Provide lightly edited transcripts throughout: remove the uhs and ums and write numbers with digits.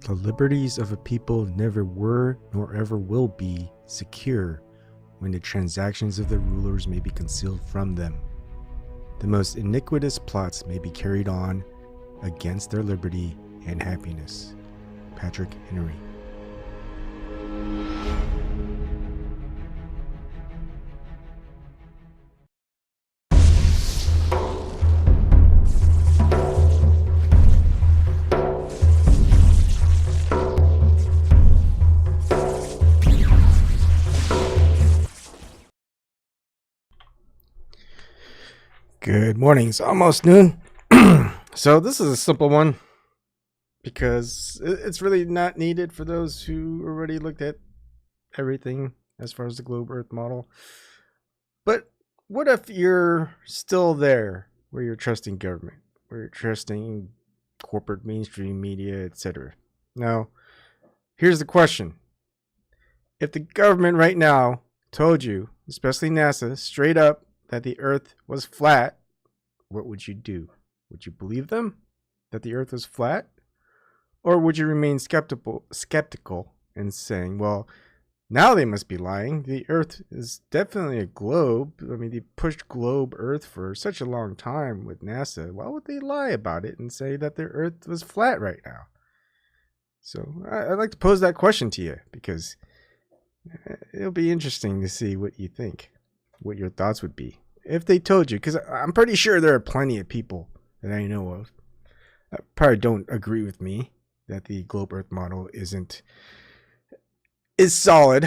The liberties of a people never were nor ever will be secure when the transactions of the rulers may be concealed from them. The most iniquitous plots may be carried on against their liberty and happiness. Patrick Henry. Good morning. It's almost noon. So this is a simple one because it's really not needed for those who already looked at everything as far as the globe earth model. But what if you're still there where you're trusting government, where you're trusting corporate mainstream media, etc.? Now, here's the question. If the government right now told you, especially NASA, straight up that the earth was flat, what would you do? Would you believe them that the earth was flat? Or would you remain skeptical and saying, well, now they must be lying. The earth is definitely a globe. I mean, they pushed globe earth for such a long time with NASA. Why would they lie about it and say that the earth was flat right now? So I'd like to pose that question to you because it'll be interesting to see what you think, what your thoughts would be if they told you, because I'm pretty sure there are plenty of people that I know of that probably don't agree with me that the globe earth model is solid.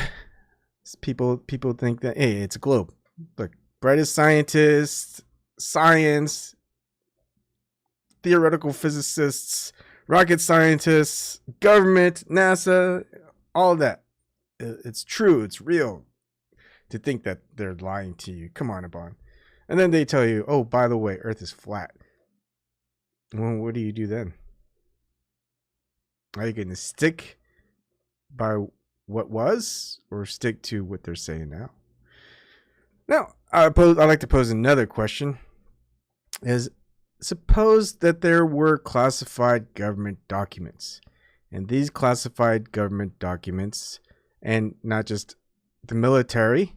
People think that, hey, it's a globe. Look, brightest scientists, science, theoretical physicists, rocket scientists, government, NASA, all that. It's true, it's real to think that they're lying to you. Come on, Abon. And then they tell you, oh, by the way, earth is flat. Well, what do you do then? Are you going to stick by what was or stick to what they're saying now? Now, I'd like to pose another question. Is suppose that there were classified government documents. And these classified government documents, and not just the military,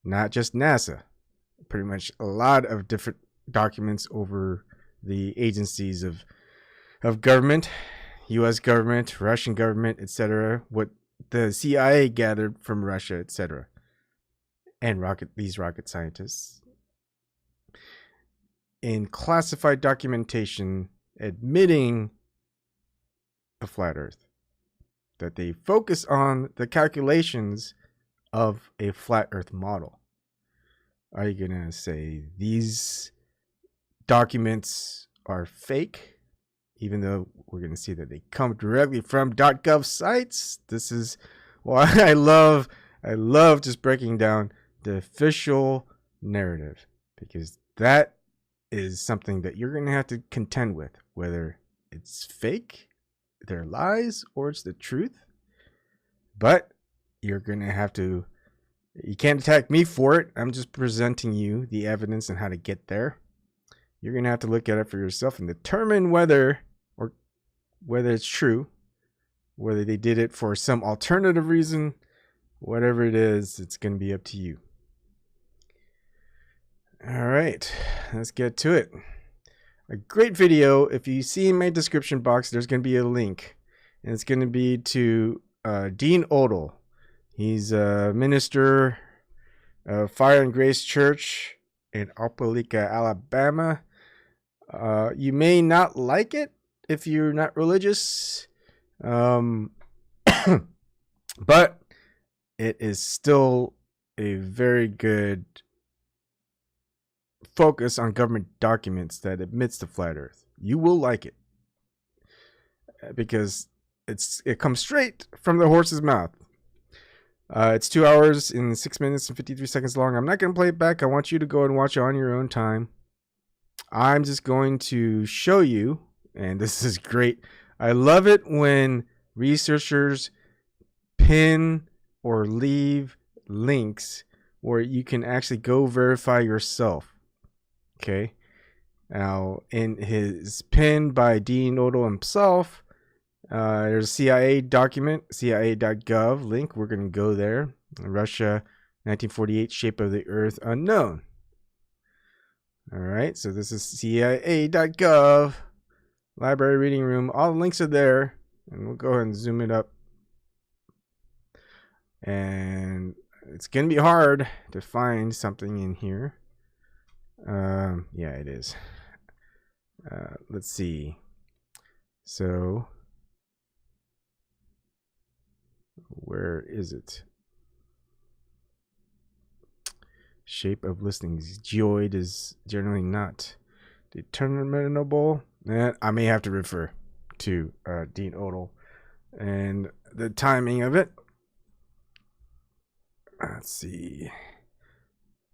not just NASA, pretty much a lot of different documents over the agencies of government, U.S. government, Russian government, etc., what the CIA gathered from Russia, etc., and these rocket scientists in classified documentation admitting a flat earth, that they focus on the calculations of a flat earth model. Are you going to say these documents are fake, even though we're going to see that they come directly from .gov sites? This is why I love just breaking down the official narrative, because that is something that you're going to have to contend with, whether it's fake, they're lies, or it's the truth. But you're going to have to, you can't attack me for it. I'm just presenting you the evidence and how to get there. You're going to have to look at it for yourself and determine whether it's true, whether they did it for some alternative reason. Whatever it is, it's going to be up to you. All right, let's get to it. A great video. If you see in my description box, there's going to be a link, and it's going to be to Dean Odle. He's a minister of Fire and Grace Church in Opelika, Alabama. You may not like it if you're not religious, but it is still a very good focus on government documents that admits to flat earth. You will like it because it comes straight from the horse's mouth. It's 2 hours and 6 minutes and 53 seconds long. I'm not going to play it back. I want you to go and watch it on your own time. I'm just going to show you, and this is great. I love it when researchers pin or leave links where you can actually go verify yourself. Okay. Now, in his pin by Dean Odle himself, There's a CIA document, CIA.gov link. We're going to go there. Russia, 1948, shape of the Earth unknown. All right, so this is CIA.gov, library reading room. All the links are there, and we'll go ahead and zoom it up. And it's going to be hard to find something in here. Yeah, it is. Let's see. So, where is it? Shape of listings. Geoid is generally not determinable. I may have to refer to Dean Odle and the timing of it. Let's see.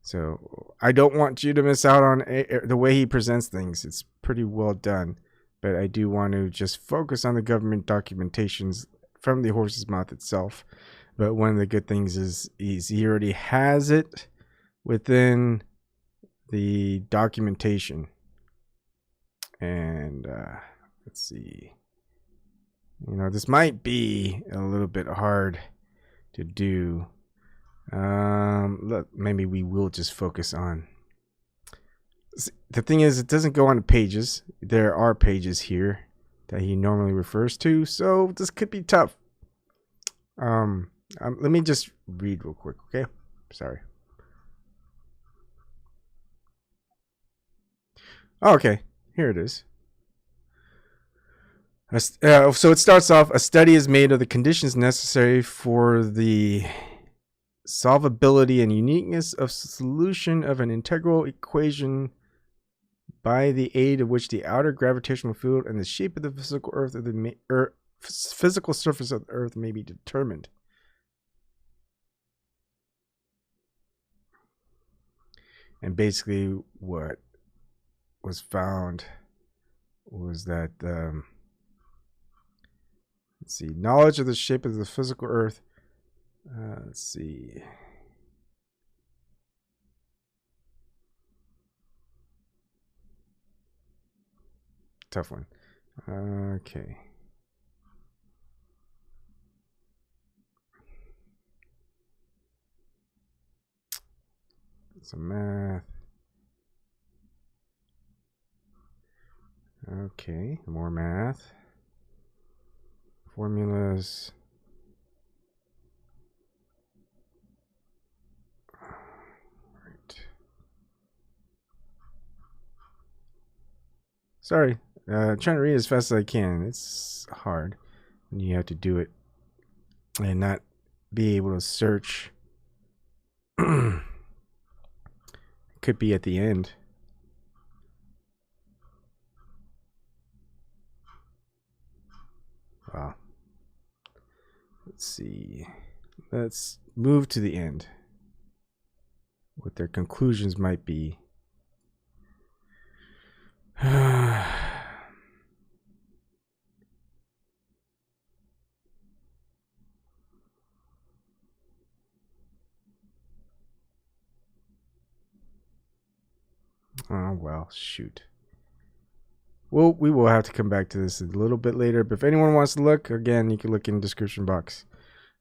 So I don't want you to miss out on the way he presents things. It's pretty well done, but I do want to just focus on the government documentations from the horse's mouth itself. But one of the good things is he already has it within the documentation. And let's see. You know, this might be a little bit hard to do. Look, maybe we will just focus on. The thing is, it doesn't go on the pages. There are pages here that he normally refers to, so this could be tough. Let me just read real quick, okay? Sorry. Oh, okay, here it is. So it starts off, a study is made of the conditions necessary for the solvability and uniqueness of solution of an integral equation by the aid of which the outer gravitational field and the shape of the physical Earth of the physical surface of the Earth may be determined. And basically what was found was that let's see, knowledge of the shape of the physical Earth. Let's see. Tough one. Okay. Some math. Okay, more math. Formulas. Right. Sorry, trying to read as fast as I can. It's hard when you have to do it and not be able to search. Could be at the end. Wow. Let's see. Let's move to the end. What their conclusions might be. Oh, well, shoot. Well, we will have to come back to this a little bit later. But if anyone wants to look, again, you can look in the description box.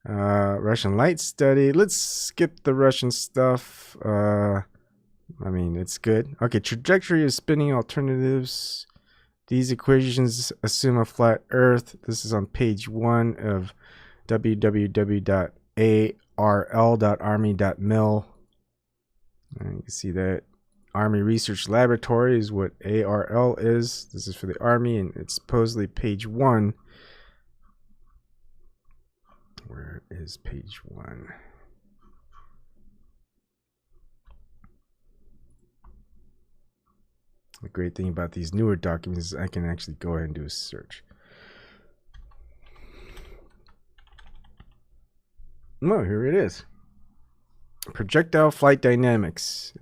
Russian light study. Let's skip the Russian stuff. I mean, it's good. Okay, trajectory of spinning alternatives. These equations assume a flat Earth. This is on page 1 of www.arl.army.mil. And you can see that Army Research Laboratory is what ARL is. This is for the Army, and it's supposedly page 1. Where is page 1? The great thing about these newer documents is I can actually go ahead and do a search. Oh, here it is. Projectile flight dynamics.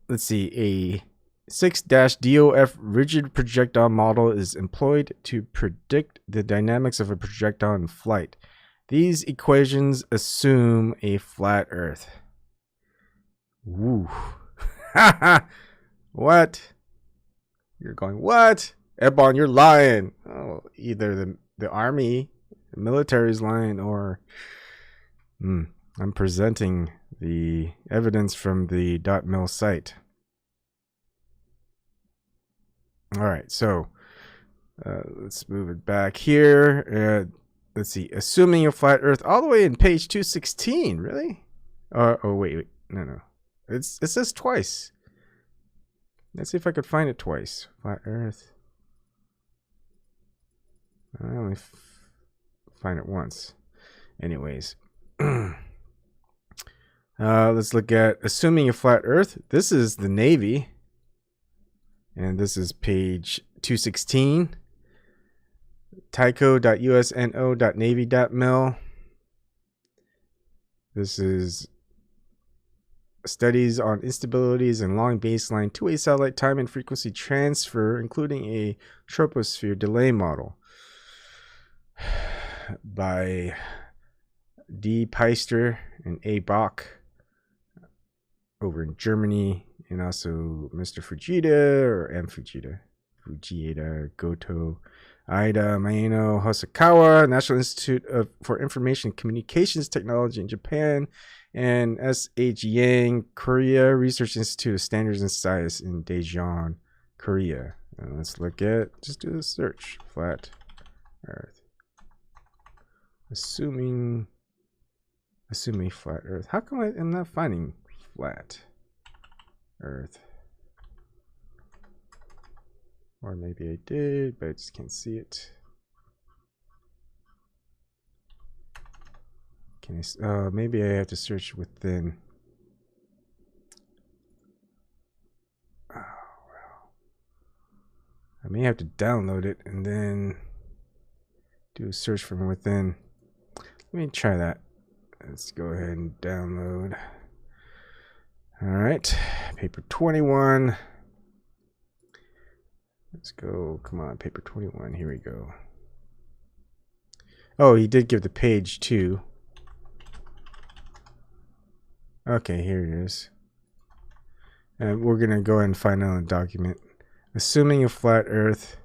Let's see. A 6-DOF rigid projectile model is employed to predict the dynamics of a projectile in flight. These equations assume a flat Earth. Woo. What? You're going, what? Ebon, you're lying. Oh, either the army, the military's lying, or I'm presenting the evidence from the .mil site. All right, so let's move it back here. Let's see, assuming a flat Earth, all the way in page 216. Really? Oh wait, no. It says twice. Let's see if I could find it twice. Flat Earth. I only find it once. Anyways. Let's look at assuming a flat Earth. This is the Navy. And this is page 216. tyco.usno.navy.mil. This is studies on instabilities and long baseline two-way satellite time and frequency transfer, including a troposphere delay model by D. Peister and A. Bach over in Germany, and also Mr. Fujita or M. Fujita, Goto, Aida Maeno Hosokawa, National Institute for Information Communications Technology in Japan, and S.H. Yang, Korea, Research Institute of Standards and Science in Daejeon, Korea. And let's look at, just do a search, flat Earth. Assuming flat Earth. How come I'm not finding flat Earth? Or maybe I did, but I just can't see it. Can I? Maybe I have to search within. Oh well. I may have to download it and then do a search from within. Let me try that. Let's go ahead and download. All right, paper 21. Let's go. Come on, paper 21. Here we go. Oh, he did give the page too. Okay, here it is. And we're going to go ahead and find another document. Assuming a flat Earth.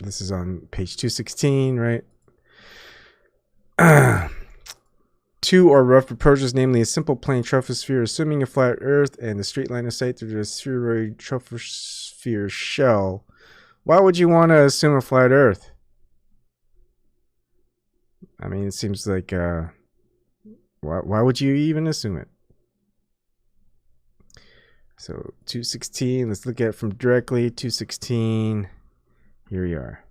This is on page 216, right? Two or rough approaches, namely a simple plane troposphere, assuming a flat Earth, and a straight line of sight through the spheroid troposphere shell. Why would you want to assume a flat Earth? I mean, it seems like, why would you even assume it? So 216, let's look at it from directly. 216, here we are.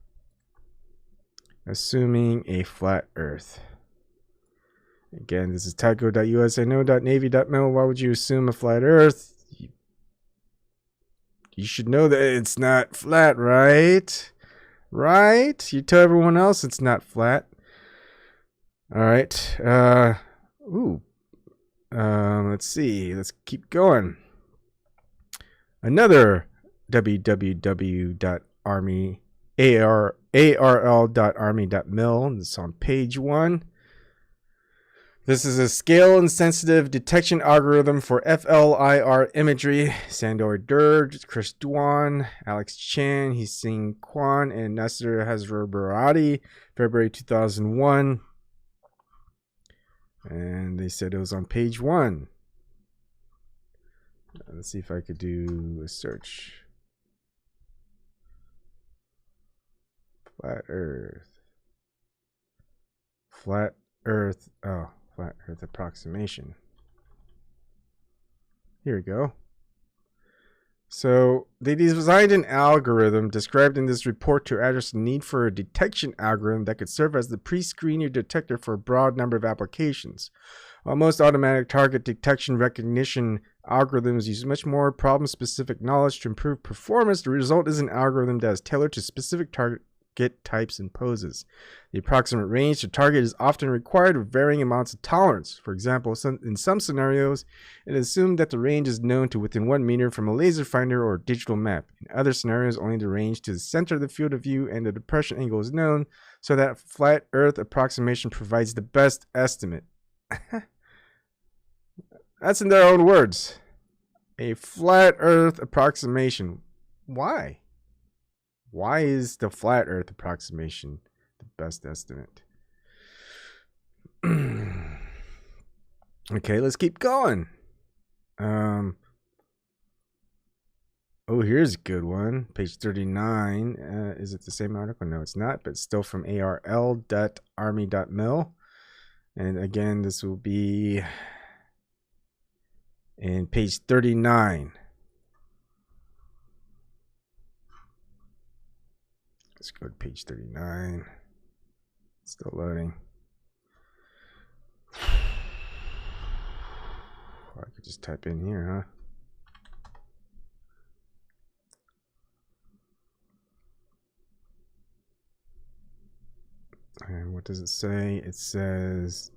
Assuming a flat Earth. Again, this is tyco.usno.navy.mil. Why would you assume a flat Earth? You should know that it's not flat, right? Right? You tell everyone else it's not flat. All right. Let's see. Let's keep going. Another www.arl.army.mil. It's on page 1. This is a scale and sensitive detection algorithm for FLIR imagery. Sandor Durr, Chris Dwan, Alex Chan, Hee-Sing Kwan, and Nasser Hazrabarati, February 2001. And they said it was on page 1. Let's see if I could do a search. Flat Earth. Flat Earth. Oh, flat Earth approximation. Here we go. So they designed an algorithm described in this report to address the need for a detection algorithm that could serve as the pre-screener detector for a broad number of applications. While most automatic target detection recognition algorithms use much more problem-specific knowledge to improve performance, the result is an algorithm that is tailored to specific target types and poses. The approximate range to target is often required with varying amounts of tolerance. For example, in some scenarios, it is assumed that the range is known to within 1 meter from a laser finder or digital map. In other scenarios, only the range to the center of the field of view and the depression angle is known, so that flat Earth approximation provides the best estimate. That's in their own words. A flat Earth approximation. Why? Why is the flat Earth approximation the best estimate? Okay, let's keep going. Oh, here's a good one. Page 39. Is it the same article? No, it's not, but it's still from arl.army.mil. And again, this will be in page 39. Let's go to page 39. Still loading. I could just type in here, huh? And what does it say? It says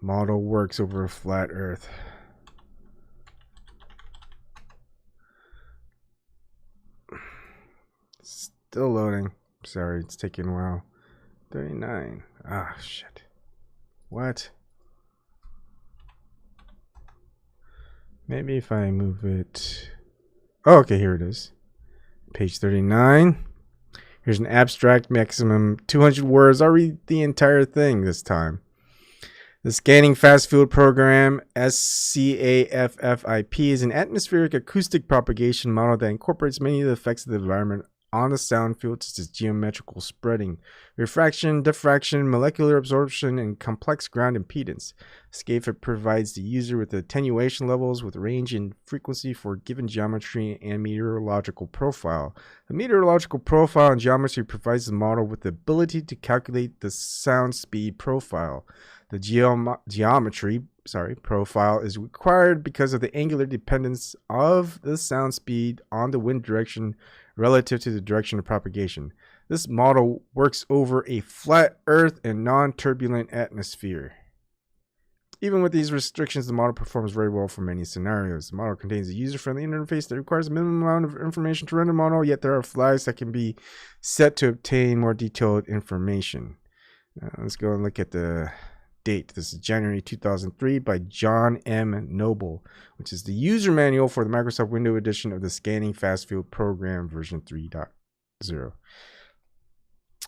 model works over a flat Earth. Still loading. Sorry, it's taking a while. 39. Ah, shit. What? Maybe if I move it. Oh, okay, here it is. Page 39. Here's an abstract, maximum 200 words. I'll read the entire thing this time. The Scanning Fast Field Program, SCAFFIP, is an atmospheric acoustic propagation model that incorporates many of the effects of the environment on the sound field, such as geometrical spreading, refraction, diffraction, molecular absorption, and complex ground impedance. SCAFFIP provides the user with attenuation levels with range and frequency for a given geometry and meteorological profile. The meteorological profile and geometry provides the model with the ability to calculate the sound speed profile. The geometry profile is required because of the angular dependence of the sound speed on the wind direction relative to the direction of propagation. This model works over a flat Earth and non-turbulent atmosphere. Even with these restrictions, the model performs very well for many scenarios. The model contains a user-friendly interface that requires a minimum amount of information to run the model, yet there are flags that can be set to obtain more detailed information. Let's go and look at the date. This is January 2003 by John M. Noble, which is the user manual for the Microsoft Windows edition of the Scanning Fast Field Program version 3.0.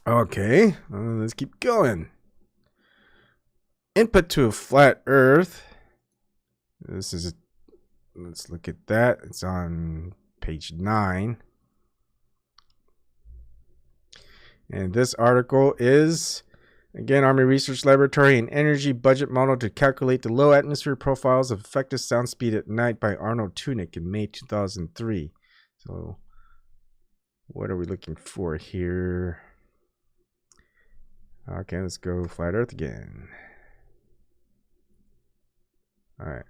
Okay, let's keep going. Input to a flat Earth. Let's look at that. It's on page 9. And this article is, again, Army Research Laboratory, an energy budget model to calculate the low atmosphere profiles of effective sound speed at night by Arnold Tunick in May 2003. So what are we looking for here? Okay, let's go flat Earth again. All right.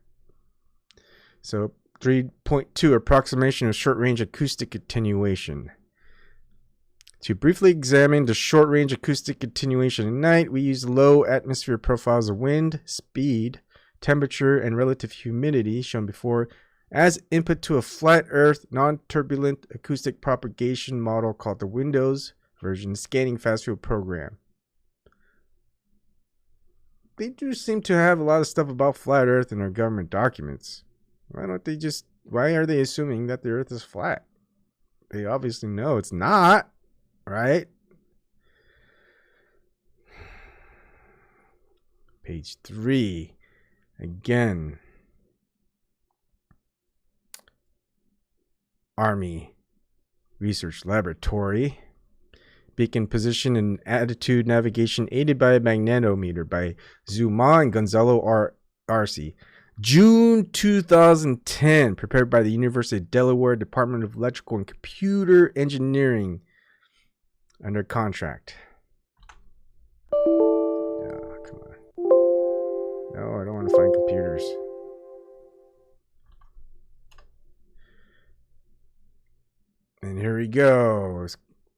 So 3.2, approximation of short-range acoustic attenuation. To briefly examine the short-range acoustic attenuation at night, we use low atmosphere profiles of wind, speed, temperature, and relative humidity, shown before, as input to a flat Earth, non-turbulent acoustic propagation model called the Windows version Scanning Fast Field Program. They do seem to have a lot of stuff about flat Earth in their government documents. Why are they assuming that the Earth is flat? They obviously know it's not. Right? Page 3. Again. Army Research Laboratory. Beacon position and attitude navigation aided by a magnetometer by Zuma and Gonzalo Arce. June 2010. Prepared by the University of Delaware Department of Electrical and Computer Engineering. Under contract. Oh, come on. No, I don't want to find computers. And here we go.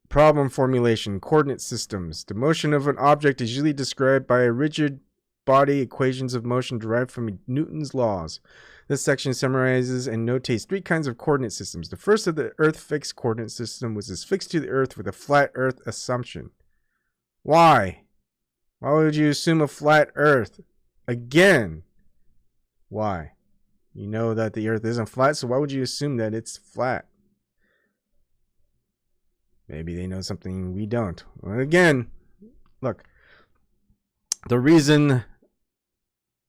Problem formulation, coordinate systems. The motion of an object is usually described by a rigid body equations of motion derived from Newton's laws. This section summarizes and notates 3 kinds of coordinate systems. The first of the Earth fixed coordinate system was fixed to the Earth with a flat Earth assumption. Why? Why would you assume a flat Earth? Again. Why? You know that the Earth isn't flat, so why would you assume that it's flat? Maybe they know something we don't. Well, again, look, the reason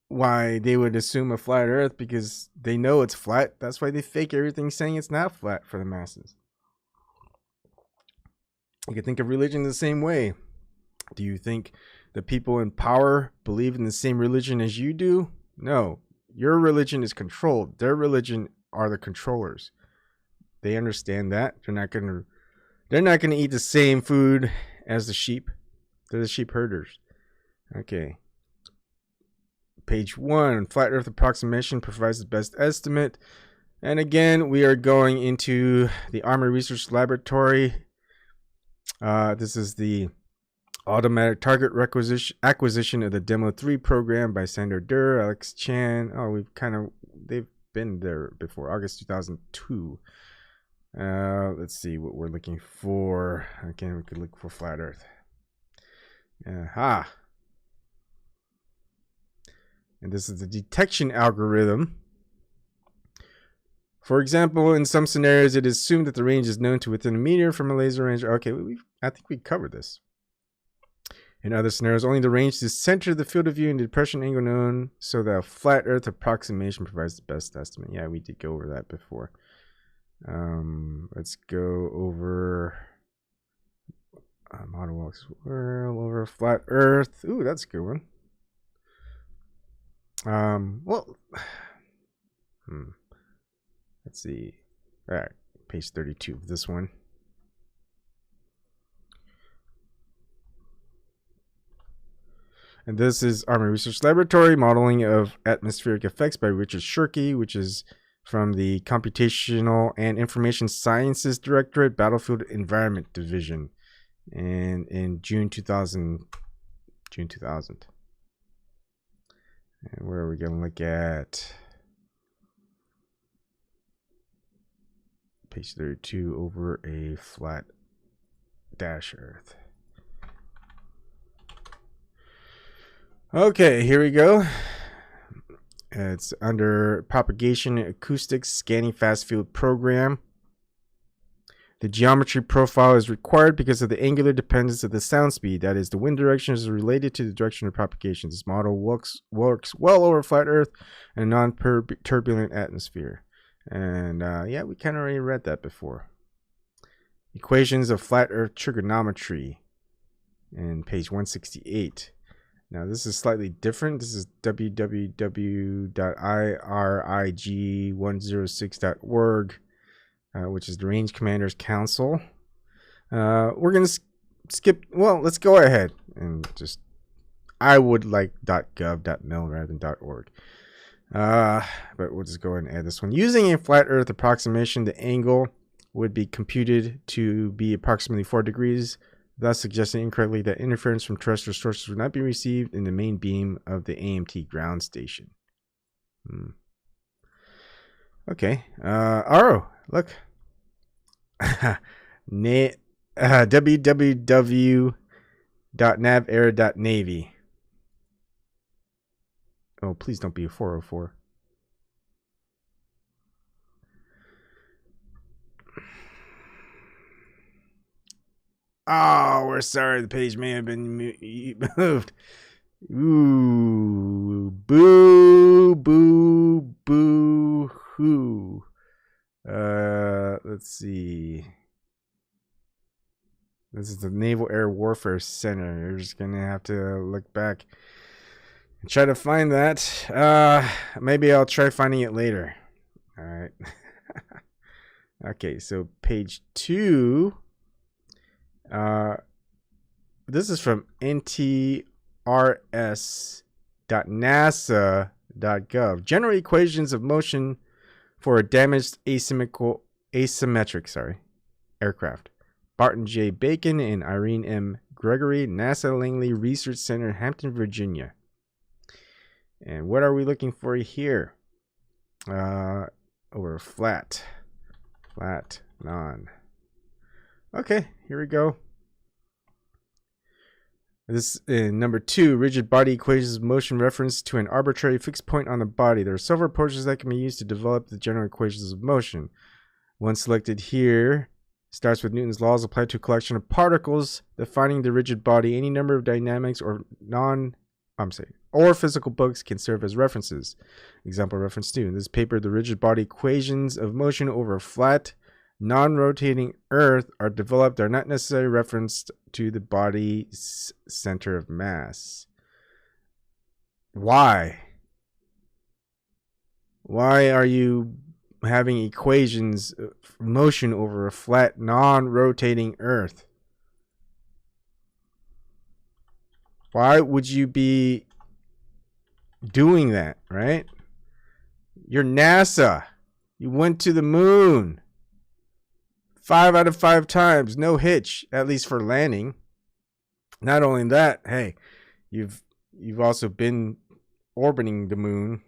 why they would assume a flat earth because they know it's flat. That's why they fake everything saying it's not flat for the masses. You can think of religion the same way. Do you think the people in power believe in the same religion as you do? No. Your religion is controlled. Their religion are the controllers. They understand that. They're not gonna eat the same food as the sheep. They're the sheep herders. Okay. Page 1, flat earth approximation provides the best estimate. And again, we are going into the Army Research Laboratory. This is the automatic target acquisition of the Demo 3 program by Sandor Durr, Alex Chan. Oh, they've been there before, August 2002. Let's see what we're looking for. Again, we could look for flat earth. Aha. And this is the detection algorithm. For example, in some scenarios, it is assumed that the range is known to within a meter from a laser range. Okay, I think we covered this. In other scenarios, only the range to the center of the field of view and the depression angle known, so the flat earth approximation provides the best estimate. Yeah, we did go over that before. Let's go over model walks world over flat earth. Ooh, that's a good one. Let's see. All right, page 32 of this one. And this is Army Research Laboratory modeling of atmospheric effects by Richard Shirky, which is from the Computational and Information Sciences Directorate, Battlefield Environment Division, and in June 2000. And where are we going to look at? Page 32 over a flat dash earth. Okay, here we go. It's under propagation acoustics scanning fast field program. The geometry profile is required because of the angular dependence of the sound speed. That is, the wind direction is related to the direction of propagation. This model works well over flat Earth and a non-turbulent atmosphere. And yeah, we kind of already read that before. Equations of flat Earth trigonometry in page 168. Now this is slightly different. This is www.irig106.org, which is the Range Commanders Council. We're going to skip. Well, let's go ahead and just. I would like .gov.mil rather than .org. But we'll just go ahead and add this one. Using a flat Earth approximation, the angle would be computed to be approximately 4 degrees. Thus suggesting incorrectly that interference from terrestrial sources would not be received in the main beam of the AMT ground station. Okay. Oh, look. www.navera.navy. Oh, please don't be a 404. Oh, we're sorry. The page may have been moved. Ooh. Boo, boo, boo, hoo. Let's see. This is the Naval Air Warfare Center. You're just going to have to look back and try to find that. Maybe I'll try finding it later. All right. Okay, so page 2. This is from ntrs.nasa.gov. General equations of motion for a damaged asymmetric aircraft. Barton J. Bacon and Irene M. Gregory, NASA Langley Research Center, Hampton, Virginia. And what are we looking for here? Over flat, non. Okay, here we go. This is number 2, rigid body equations of motion reference to an arbitrary fixed point on the body. There are several approaches that can be used to develop the general equations of motion. One selected here Starts with Newton's laws applied to a collection of particles defining the rigid body. Any number of dynamics or physical books can serve as references. Example reference 2. In this paper, the rigid body equations of motion over a flat, non-rotating Earth are developed are not necessarily referenced to the body's center of mass. Why? Why are you having equations of motion over a flat, non-rotating Earth? Why would you be doing that, right? You're NASA. You went to the moon 5 out of 5 times, no hitch, at least for landing. Not only that, hey, you've also been orbiting the moon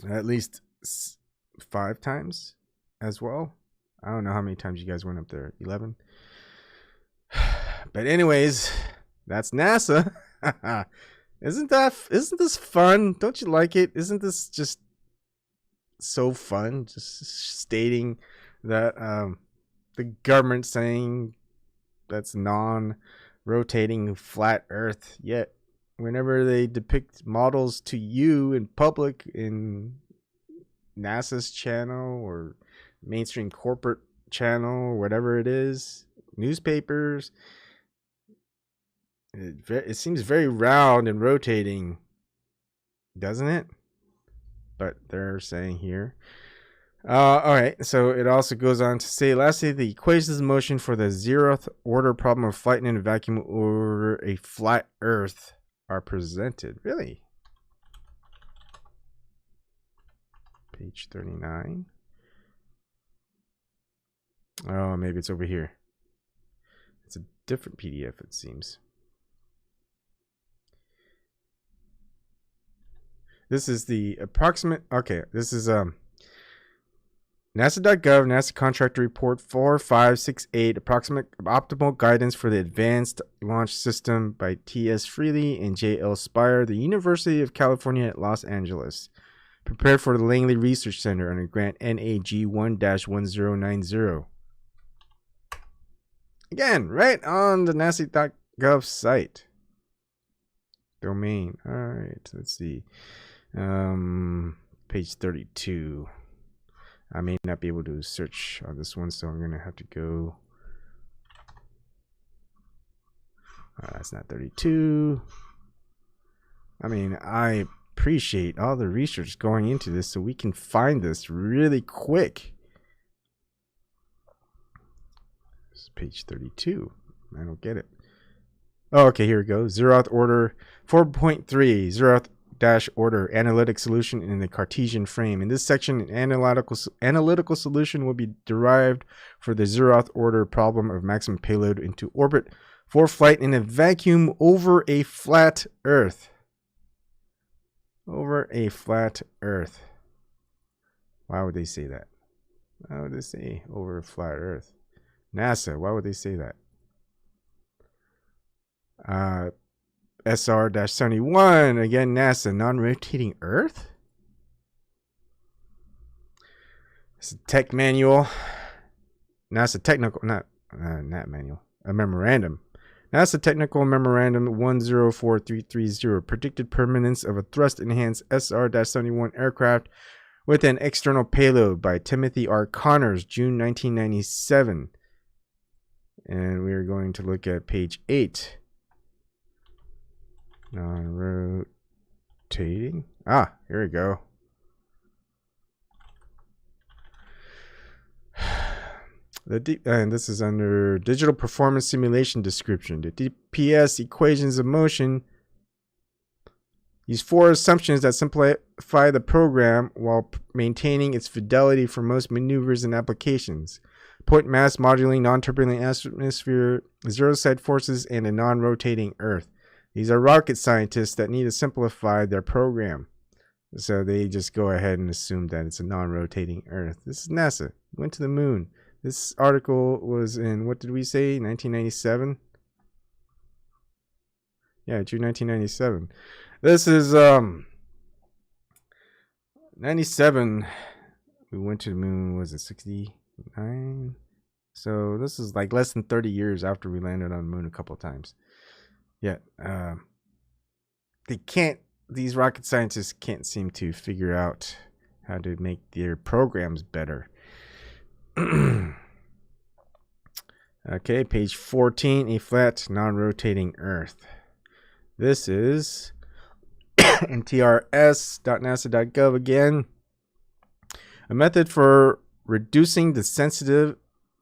at least 5 times as well. I don't know how many times you guys went up there. 11. But anyways, that's NASA. Isn't this fun? Don't you like it? Isn't this just so fun? Just stating that the government saying that's non-rotating flat Earth, yet whenever they depict models to you in public in NASA's channel or mainstream corporate channel or whatever it is, newspapers, it seems very round and rotating, doesn't it? But they're saying here. All right, so it also goes on to say, lastly, the equations of motion for the 0th order problem of flight in a vacuum over a flat Earth are presented. Really? Page 39. Oh, maybe it's over here. It's a different PDF, it seems. This is the approximate. Okay, this is NASA.gov, NASA Contractor Report 4568, approximate optimal guidance for the Advanced Launch System by T.S. Freely and J.L. Spire, the University of California at Los Angeles. Prepared for the Langley Research Center under grant NAG 1-1090. Again, right on the NASA.gov site. Domain. All right, let's see. Page 32. I may not be able to search on this one, so I'm going to have to go. That's not 32. I mean, I appreciate all the research going into this so we can find this really quick. This is page 32. I don't get it. Oh, okay, here we go. Zeroth order 4.3. Zeroth order analytic solution in the Cartesian frame. In this section, an analytical solution will be derived for the zeroth order problem of maximum payload into orbit for flight in a vacuum over a flat Earth. Over a flat Earth. Why would they say that? Why would they say over a flat Earth? NASA, why would they say that? SR-71, again, NASA, non-rotating Earth? It's a tech manual. NASA technical, not manual, a memorandum. NASA technical memorandum 104330, predicted permanence of a thrust-enhanced SR-71 aircraft with an external payload by Timothy R. Connors, June 1997. And we are going to look at page 8. Non-rotating. Ah, here we go. And this is under digital performance simulation description. The DPS equations of motion use 4 assumptions that simplify the program while maintaining its fidelity for most maneuvers and applications. Point mass modeling, non-turbulent atmosphere, zero-side forces, and a non-rotating Earth. These are rocket scientists that need to simplify their program. So they just go ahead and assume that it's a non-rotating Earth. This is NASA. Went to the moon. This article was in, what did we say, 1997? Yeah, June 1997. This is 97. We went to the moon, was it 69? So this is like less than 30 years after we landed on the moon a couple of times. Yet these rocket scientists can't seem to figure out how to make their programs better. Okay, page 14, a flat non-rotating Earth. This is ntrs.nasa.gov again. A method for reducing the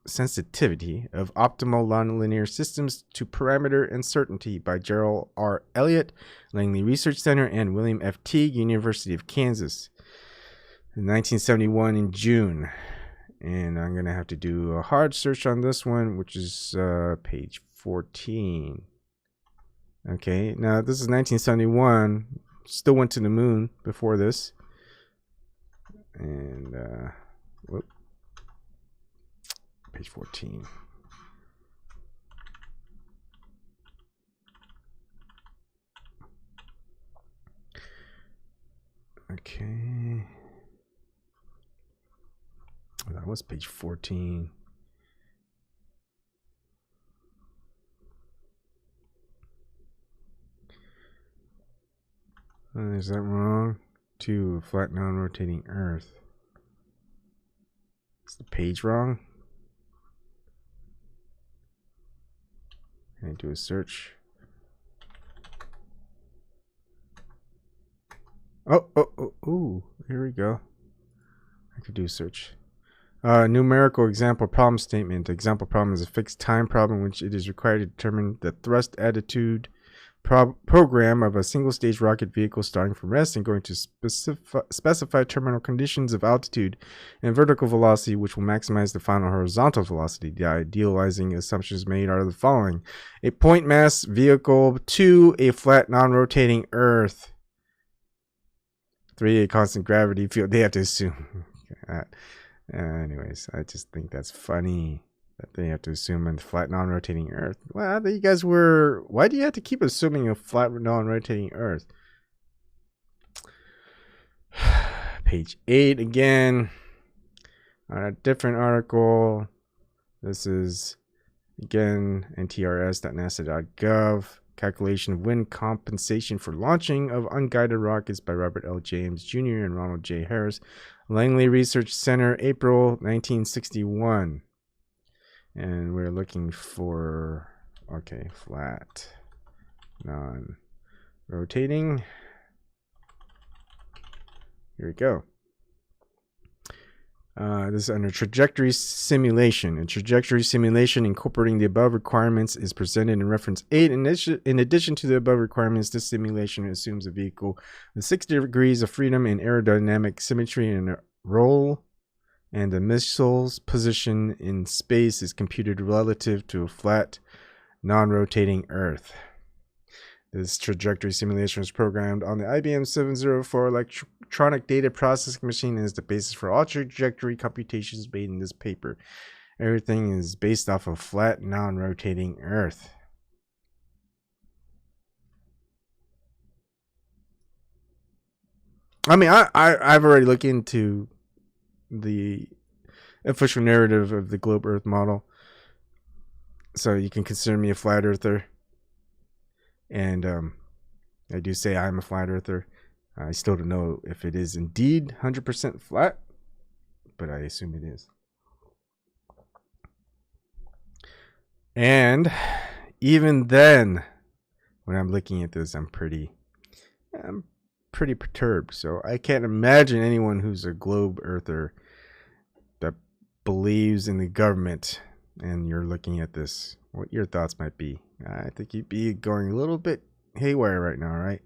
sensitivity of optimal nonlinear systems to parameter uncertainty by Gerald R. Elliott, Langley Research Center, and William F. Teague, University of Kansas, in 1971 in June. And I'm going to have to do a hard search on this one, which is page 14. Okay, now this is 1971. Still went to the moon before this. And, page 14. Okay. That was page 14. Is that wrong? To a flat non-rotating Earth. Is the page wrong? Can I do a search? Oh, here we go. I could do a search. Numerical example problem statement. Example problem is a fixed time problem in which it is required to determine the thrust attitude program of a single stage rocket vehicle starting from rest and going to specify terminal conditions of altitude and vertical velocity, which will maximize the final horizontal velocity. The idealizing assumptions made are the following: a point mass vehicle, 2, a flat non-rotating Earth, 3, a constant gravity field. They have to assume. Anyways, I just think that's funny that they have to assume a flat non-rotating Earth. Well, I thought you guys were... Why do you have to keep assuming a flat non-rotating Earth? Page 8 again. On a different article. This is, again, ntrs.nasa.gov. Calculation of wind compensation for launching of unguided rockets by Robert L. James Jr. and Ronald J. Harris. Langley Research Center, April 1961. And we're looking for, okay, flat, non-rotating. Here we go. This is under trajectory simulation. A trajectory simulation incorporating the above requirements is presented in reference 8. In addition to the above requirements, this simulation assumes a vehicle with 6 degrees of freedom in aerodynamic symmetry and a roll, and the missile's position in space is computed relative to a flat, non-rotating Earth. This trajectory simulation was programmed on the IBM 704 electronic data processing machine and is the basis for all trajectory computations made in this paper. Everything is based off a flat, non-rotating Earth. I mean, I've already looked into the official narrative of the globe Earth model, so you can consider me a flat earther. And I do say I'm a flat earther. I still don't know if it is indeed 100% flat, but I assume it is. And even then, when I'm looking at this, I'm pretty perturbed. So I can't imagine anyone who's a globe earther that believes in the government and you're looking at this, what your thoughts might be. I think you'd be going a little bit haywire right now, right?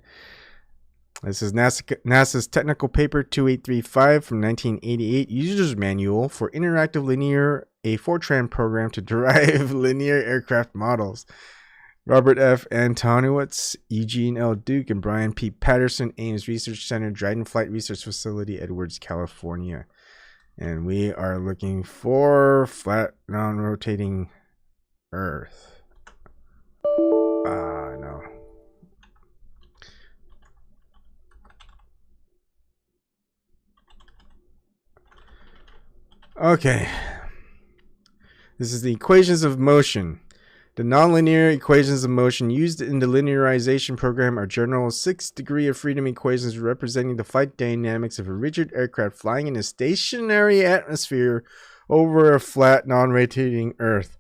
This is NASA's technical paper 2835 from 1988, User's Manual for Interactive Linear, a Fortran program to derive linear aircraft models. Robert F. Antonowitz, Eugene L. Duke, and Brian P. Patterson, Ames Research Center, Dryden Flight Research Facility, Edwards, California. And we are looking for flat, non-rotating Earth. No. Okay. This is the equations of motion. The nonlinear equations of motion used in the linearization program are general 6th degree of freedom equations representing the flight dynamics of a rigid aircraft flying in a stationary atmosphere over a flat, non-rotating Earth.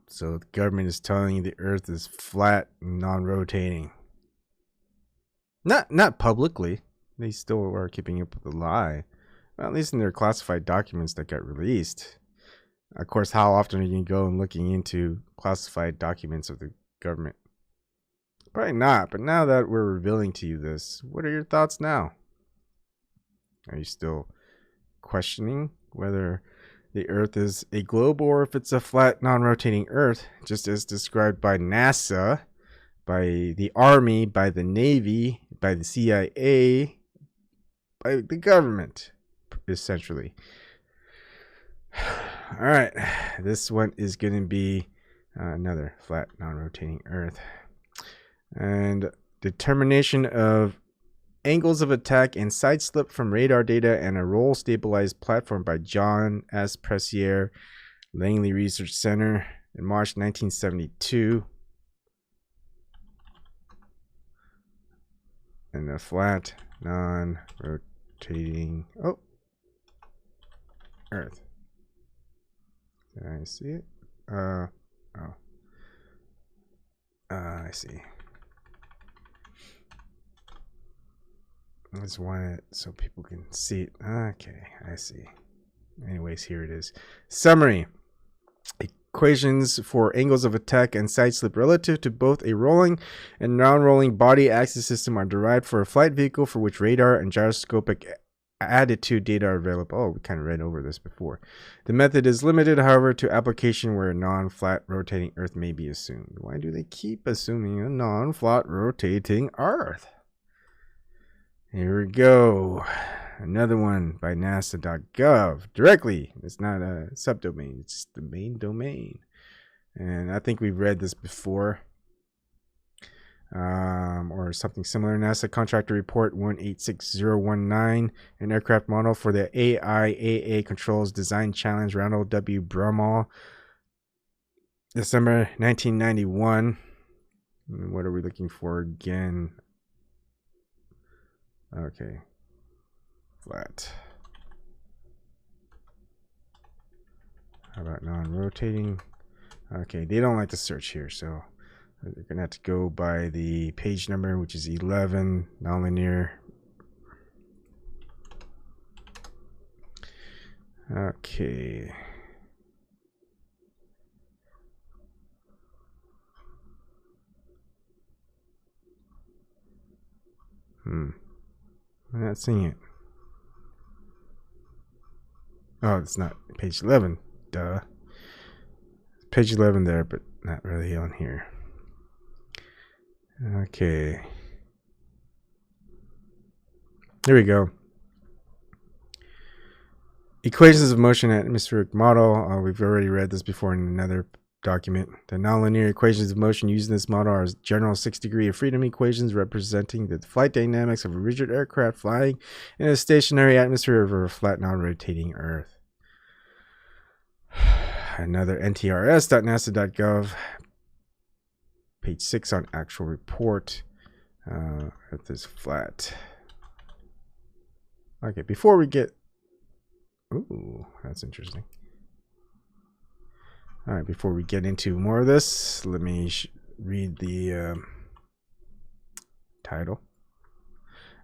So the government is telling you the Earth is flat and non-rotating. Not publicly. They still are keeping up with the lie. Well, at least in their classified documents that got released. Of course, how often are you going looking into classified documents of the government? Probably not, but now that we're revealing to you this, what are your thoughts now? Are you still questioning whether the Earth is a globe or if it's a flat, non-rotating Earth, just as described by NASA, by the Army, by the Navy, by the CIA, by the government, essentially? All right, this one is going to be another flat, non-rotating Earth. And determination of angles of attack and side slip from radar data and a roll stabilized platform by John S. Pressier, Langley Research Center in March 1972. And the flat, non-rotating Earth. Did I see it? I see. I just want it so people can see it. Okay, I see. Anyways, here it is. Summary. Equations for angles of attack and side slip relative to both a rolling and non-rolling body axis system are derived for a flight vehicle for which radar and gyroscopic attitude data are available. Oh, we kind of read over this before. The method is limited, however, to application where a non-flat rotating Earth may be assumed. Why do they keep assuming a non-flat rotating Earth? Here we go. Another one by nasa.gov directly. It's not a subdomain, it's just the main domain. And I think we've read this before. Or something similar. NASA Contractor Report 186019, an aircraft model for the AIAA Controls Design Challenge, Ronald W. Brummel, December 1991. What are we looking for again? Okay. Flat. How about non-rotating? Okay, they don't like to search here, so they're gonna have to go by the page number, which is 11, nonlinear. Okay. I'm not seeing it. Oh, it's not page 11. Duh. Page 11 there, but not really on here. Okay. Here we go. Equations of motion atmospheric model. We've already read this before in another document. The nonlinear equations of motion used in this model are general 6th degree of freedom equations representing the flight dynamics of a rigid aircraft flying in a stationary atmosphere over a flat, non-rotating Earth. Another ntrs.nasa.gov. Page 6 on actual report. Earth is flat. Okay, before we get... Ooh, that's interesting. All right, before we get into more of this, let me read the title.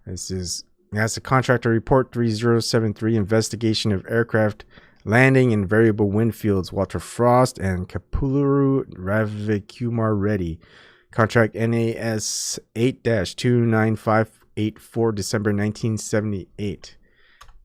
This is NASA Contractor Report 3073, Investigation of Aircraft Landing in Variable Wind Fields, Walter Frost and Kapuluru Ravikumar Reddy. Contract NAS 8-29584, December 1978.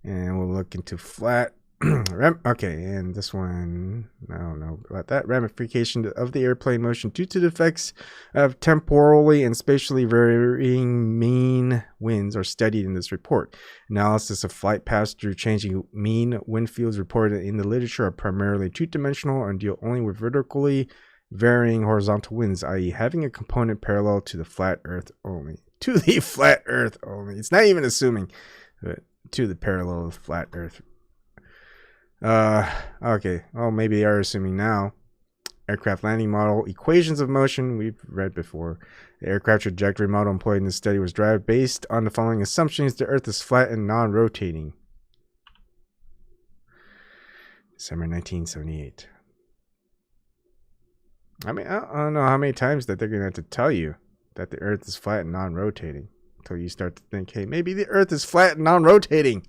And we'll look into flat. Okay, and this one, I don't know about that. Ramification of the airplane motion due to the effects of temporally and spatially varying mean winds are studied in this report. Analysis of flight paths through changing mean wind fields reported in the literature are primarily two-dimensional and deal only with varying horizontal winds, i.e. having a component parallel to the flat Earth only. To the flat Earth only. It's not even assuming, but to the parallel of flat Earth. Okay. Oh, maybe they are assuming now. Aircraft landing model, equations of motion, we've read before. The aircraft trajectory model employed in this study was derived based on the following assumptions. The Earth is flat and non-rotating. December 1978. I mean, I don't know how many times that they're going to have to tell you that the Earth is flat and non-rotating until you start to think, hey, maybe the Earth is flat and non-rotating.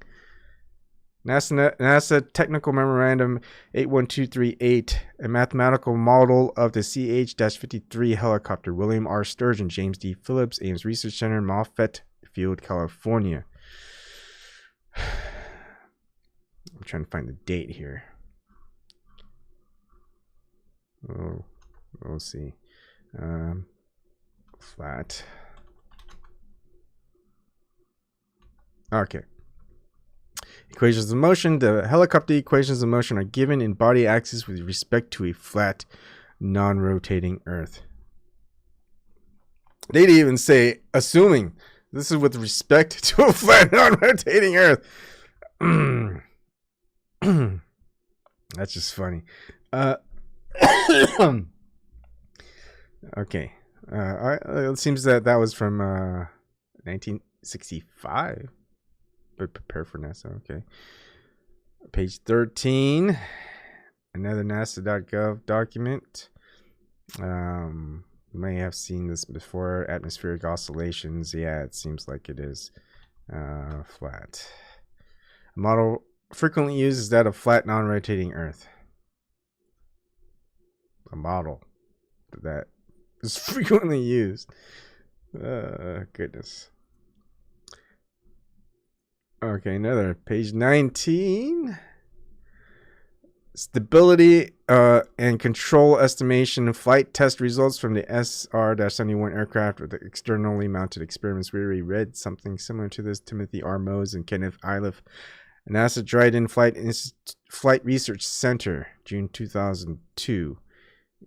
NASA Technical Memorandum 81238, a mathematical model of the CH-53 helicopter. William R. Sturgeon, James D. Phillips, Ames Research Center, Moffett Field, California. I'm trying to find the date here. Oh, we'll see. Flat. Okay. Equations of motion. The helicopter equations of motion are given in body axis with respect to a flat, non-rotating Earth. They didn't even say, assuming. This is with respect to a flat, non-rotating Earth. That's just funny. Okay. It seems that was from 1965. But prepare for NASA. Okay. Page 13. Another NASA.gov document. You may have seen this before. Atmospheric oscillations. Yeah, it seems like it is flat. A model frequently used is that of flat, non-rotating Earth. A model that is frequently used. Goodness. Okay, another page 19. Stability and control estimation. Flight test results from the SR-71 aircraft with the externally mounted experiments. We already read something similar to this. Timothy R. Mose and Kenneth Iliff. NASA Dryden Flight Research Center, June 2002.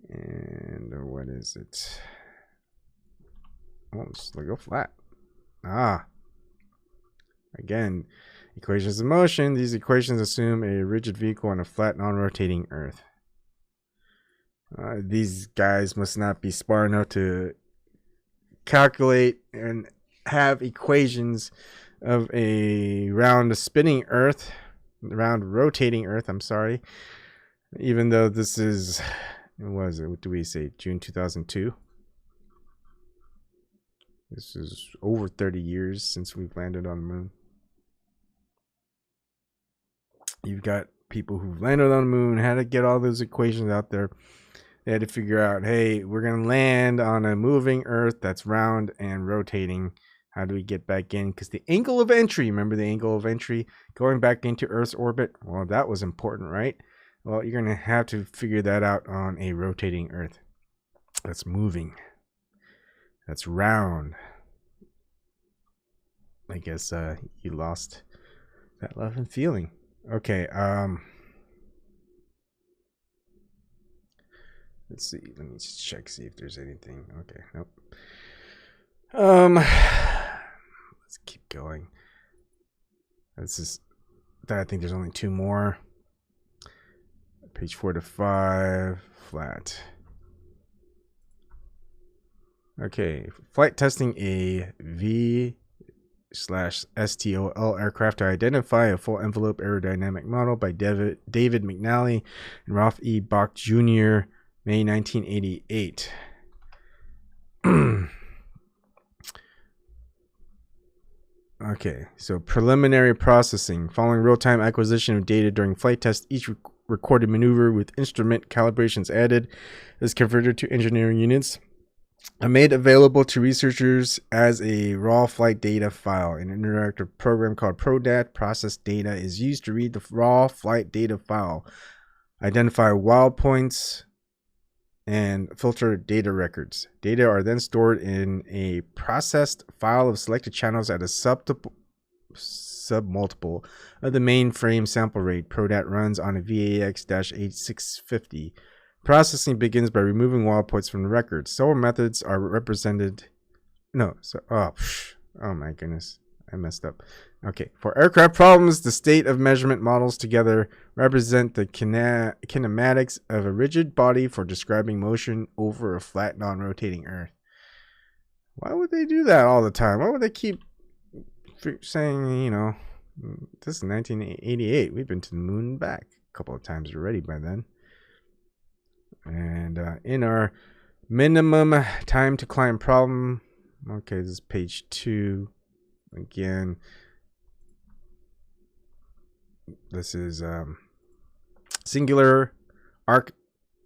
And what is it? Oh, let's go flat. Again, equations of motion. These equations assume a rigid vehicle on a flat, non-rotating Earth. These guys must not be smart enough to calculate and have equations of a round spinning Earth, round rotating Earth, I'm sorry. Even though this is, what do we say, June 2002? This is over 30 years since we've landed on the moon. You've got people who've landed on the moon, had to get all those equations out there. They had to figure out, hey, we're going to land on a moving Earth that's round and rotating. How do we get back in? Because the angle of entry, remember the angle of entry, going back into Earth's orbit? Well, that was important, right? Well, you're going to have to figure that out on a rotating Earth that's moving. That's round. I guess you lost that love and feeling. Okay, let's see. Let me just check, see if there's anything. Okay, nope. Let's keep going. This is that. I think there's only two more. Page 4 to 5, flat. Okay, flight testing a V/STOL aircraft to identify a full envelope aerodynamic model by David McNally and Ralph E. Bach Jr., May 1988. Okay, so preliminary processing. Following real-time acquisition of data during flight test, each recorded maneuver with instrument calibrations added is converted to engineering units and made available to researchers as a raw flight data file. An interactive program called ProDat process data is used to read the raw flight data file, identify wild points, and filter data records. Data are then stored in a processed file of selected channels at a submultiple of the mainframe sample rate. ProDat runs on a VAX-8650 Processing begins by removing wall points from the record. Several methods are represented. No, so oh my goodness, I messed up. Okay, for aircraft problems, the state of measurement models together represent the kinematics of a rigid body for describing motion over a flat, non-rotating Earth. Why would they do that all the time? Why would they keep saying, you know, this is 1988. We've been to the moon and back a couple of times already by then. And in our minimum time to climb problem, okay, this is page 2. Again, this is singular arc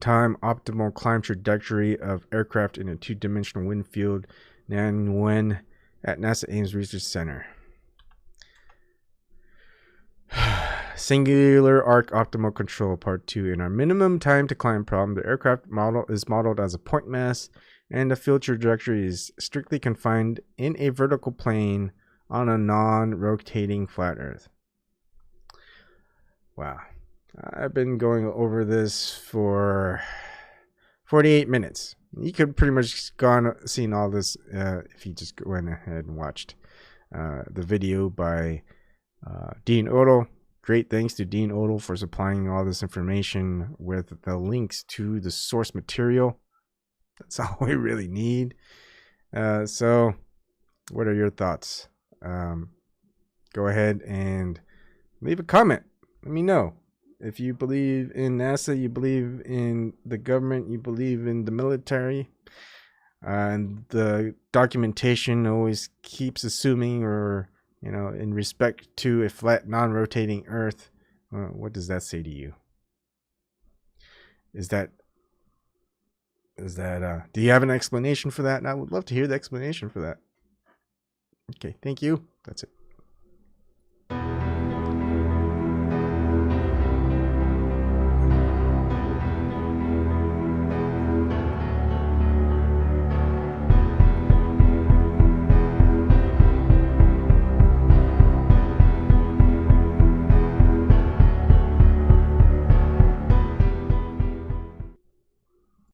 time optimal climb trajectory of aircraft in a 2-dimensional wind field, and when at NASA Ames Research Center. Singular arc optimal control part 2. In our minimum time to climb problem, the aircraft model is modeled as a point mass, and the field trajectory is strictly confined in a vertical plane on a non-rotating flat Earth. Wow. I've been going over this for 48 minutes. You could pretty much seen all this if you just went ahead and watched the video by Dean Odle. Great thanks to Dean Odle for supplying all this information with the links to the source material. That's all we really need. So what are your thoughts? Go ahead and leave a comment. Let me know. If you believe in NASA, you believe in the government, you believe in the military, and the documentation always keeps assuming, or, you know, in respect to a flat, non-rotating Earth, what does that say to you? Is that, do you have an explanation for that? And I would love to hear the explanation for that. Okay, thank you. That's it.